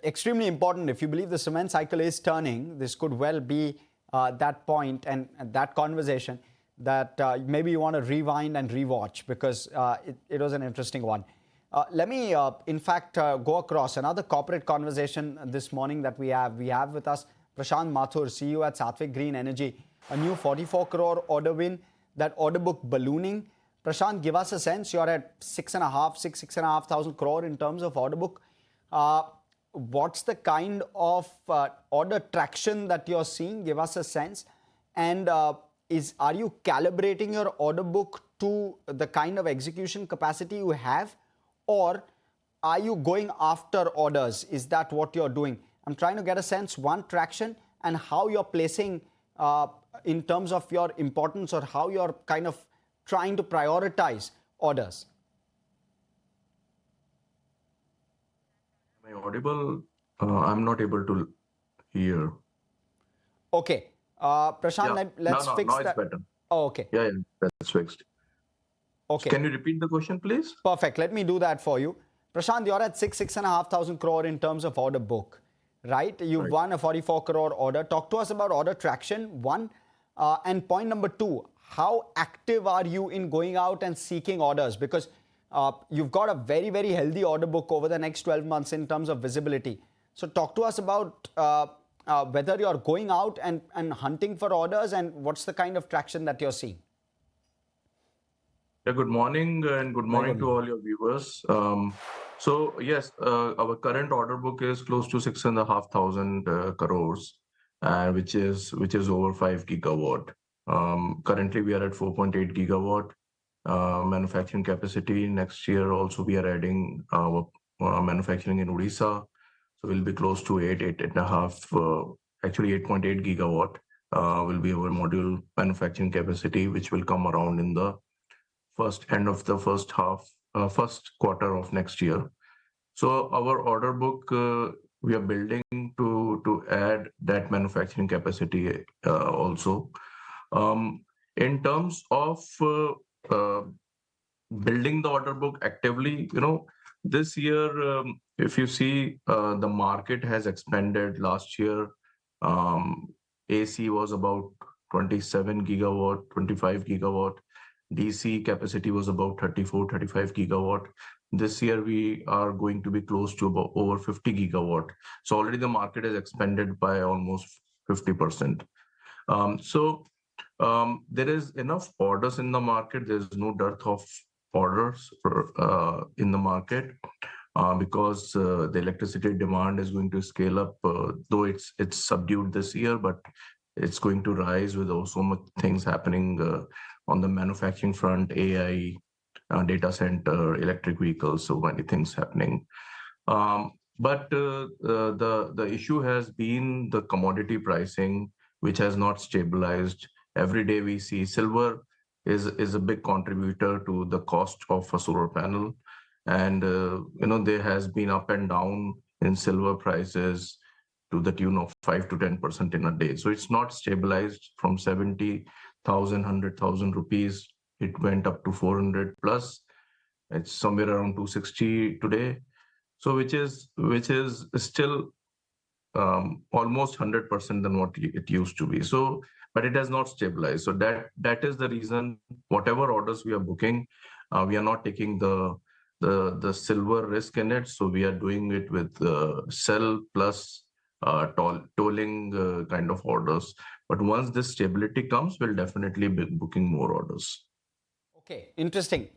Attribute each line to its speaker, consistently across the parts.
Speaker 1: extremely important. If you believe the cement cycle is turning, this could well be that point and that conversation that maybe you want to rewind and rewatch because it was an interesting one. Let me, in fact, go across another corporate conversation this morning that we have. We have with us Prashant Mathur, CEO at Saatvik Green Energy, a new 44 crore order win, that order book ballooning. Prashant, give us a sense. You're at 6,500 crore in terms of order book. What's the kind of order traction that you're seeing? Give us a sense. And are you calibrating your order book to the kind of execution capacity you have? Or are you going after orders? Is that what you're doing? I'm trying to get a sense, one, traction, and how you're placing in terms of your importance or how you're kind of trying to prioritize orders.
Speaker 2: Am I audible? I'm not able to hear.
Speaker 1: Okay. Prashant,
Speaker 2: Yeah.
Speaker 1: let's
Speaker 2: no,
Speaker 1: fix
Speaker 2: now
Speaker 1: that.
Speaker 2: it's better.
Speaker 1: Oh, okay.
Speaker 2: Yeah, that's fixed.
Speaker 1: Okay.
Speaker 2: So can you repeat the question, please?
Speaker 1: Perfect. Let me do that for you. Prashant, you're at 6,500 crore in terms of order book, right? You've won a 44 crore order. Talk to us about order traction, one. And point number two, how active are you in going out and seeking orders? Because you've got a very, very healthy order book over the next 12 months in terms of visibility. So talk to us about whether you're going out and hunting for orders and what's the kind of traction that you're seeing.
Speaker 2: Yeah, good morning and good morning to all your viewers. So yes, our current order book is close to 6,500 crores, which is over 5 gigawatt. Currently, we are at 4.8 gigawatt manufacturing capacity. Next year, also we are adding our manufacturing in Odisha, so we'll be close to 8.5. Actually, 8.8 gigawatt will be our module manufacturing capacity, which will come around in the end of the first quarter of next year. So our order book, we are building to add that manufacturing capacity also. In terms of building the order book actively, this year, if you see, the market has expanded. Last year, AC was about 27 gigawatt, 25 gigawatt. DC capacity was about 34, 35 gigawatt. This year, we are going to be close to about over 50 gigawatt. So already the market has expanded by almost 50%. There is enough orders in the market. There's no dearth of orders in the market because the electricity demand is going to scale up, though it's subdued this year, but it's going to rise with so much things happening on the manufacturing front, AI, data center, electric vehicles, so many things happening. But the issue has been the commodity pricing, which has not stabilized. Every day we see silver is a big contributor to the cost of a solar panel. And, there has been up and down in silver prices to the tune of 5 to 10% in a day. So it's not stabilized from 70,000, 100,000 rupees. It went up to 400 plus. It's somewhere around 260 today. So which is still almost 100% than what it used to be. So, but it has not stabilized. So that is the reason. Whatever orders we are booking, we are not taking the silver risk in it. So we are doing it with sell plus tolling kind of orders. But once this stability comes, we'll definitely be booking more orders.
Speaker 1: Okay, interesting.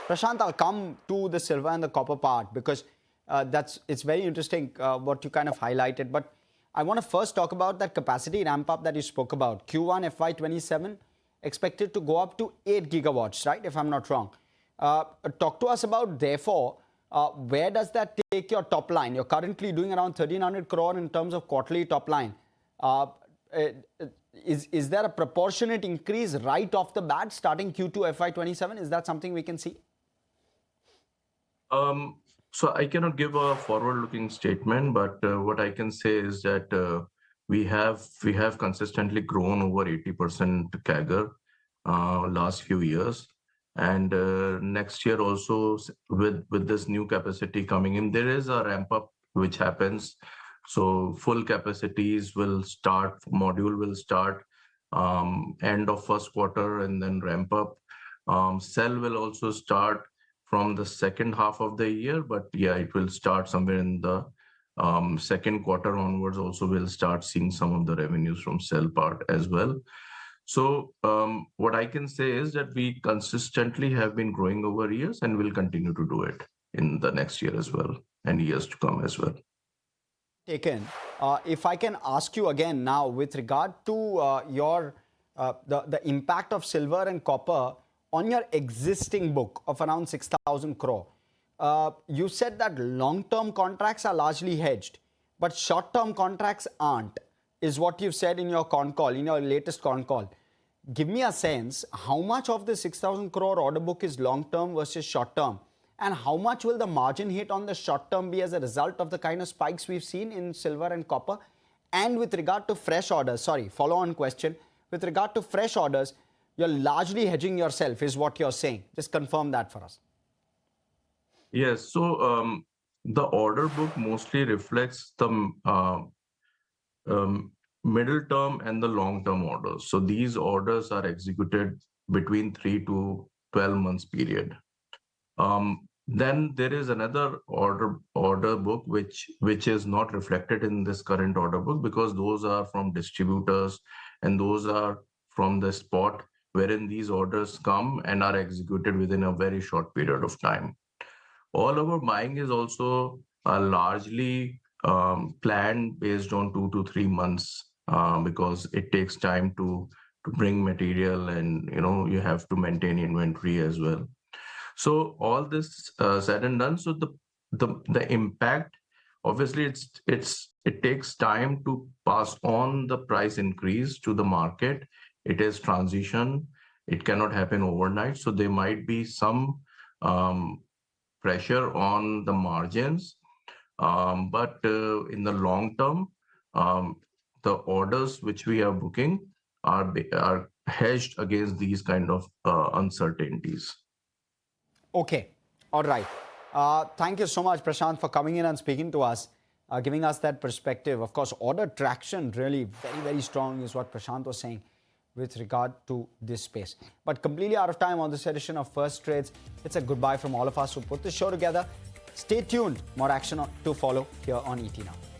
Speaker 1: Prashant, I'll come to the silver and the copper part because it's very interesting what you kind of highlighted. But I want to first talk about that capacity ramp up that you spoke about. Q1 FY27 expected to go up to 8 gigawatts, right? If I'm not wrong. Talk to us about, therefore, where does that take your top line? You're currently doing around 1,300 crore in terms of quarterly top line. Is there a proportionate increase right off the bat starting Q2 FY27? Is that something we can see?
Speaker 2: So I cannot give a forward-looking statement, but what I can say is that we have consistently grown over 80% CAGR last few years. And next year also, with this new capacity coming in, there is a ramp up which happens. So full capacities will start, module will start end of first quarter and then ramp up. Cell will also start from the second half of the year, but yeah, it will start somewhere in the second quarter onwards. Also, we'll start seeing some of the revenues from cell part as well. So what I can say is that we consistently have been growing over years and will continue to do it in the next year as well and years to come as well.
Speaker 1: Taken. If I can ask you again now with regard to the impact of silver and copper on your existing book of around 6,000 crore. You said that long-term contracts are largely hedged, but short-term contracts aren't, is what you've said in your con call, in your latest con call. Give me a sense, how much of the 6,000 crore order book is long-term versus short-term? And how much will the margin hit on the short term be as a result of the kind of spikes we've seen in silver and copper? And with regard to fresh orders, sorry, follow on question, with regard to fresh orders, you're largely hedging yourself is what you're saying. Just confirm that for us.
Speaker 2: Yes, so the order book mostly reflects the middle term and the long term orders. So these orders are executed between 3 to 12 months period. Then there is another order book which is not reflected in this current order book, because those are from distributors and those are from the spot, wherein these orders come and are executed within a very short period of time. All our buying is also largely planned based on 2 to 3 months, because it takes time to bring material, and you have to maintain inventory as well. So all this said and done, so the impact, obviously it takes time to pass on the price increase to the market. It is transition. It cannot happen overnight. So there might be some pressure on the margins, but in the long term, the orders which we are booking are hedged against these kind of uncertainties.
Speaker 1: Okay. All right. Thank you so much, Prashant, for coming in and speaking to us, giving us that perspective. Of course, order traction really very, very strong is what Prashant was saying with regard to this space. But completely out of time on this edition of First Trades. It's a goodbye from all of us who put this show together. Stay tuned. More action to follow here on ET Now.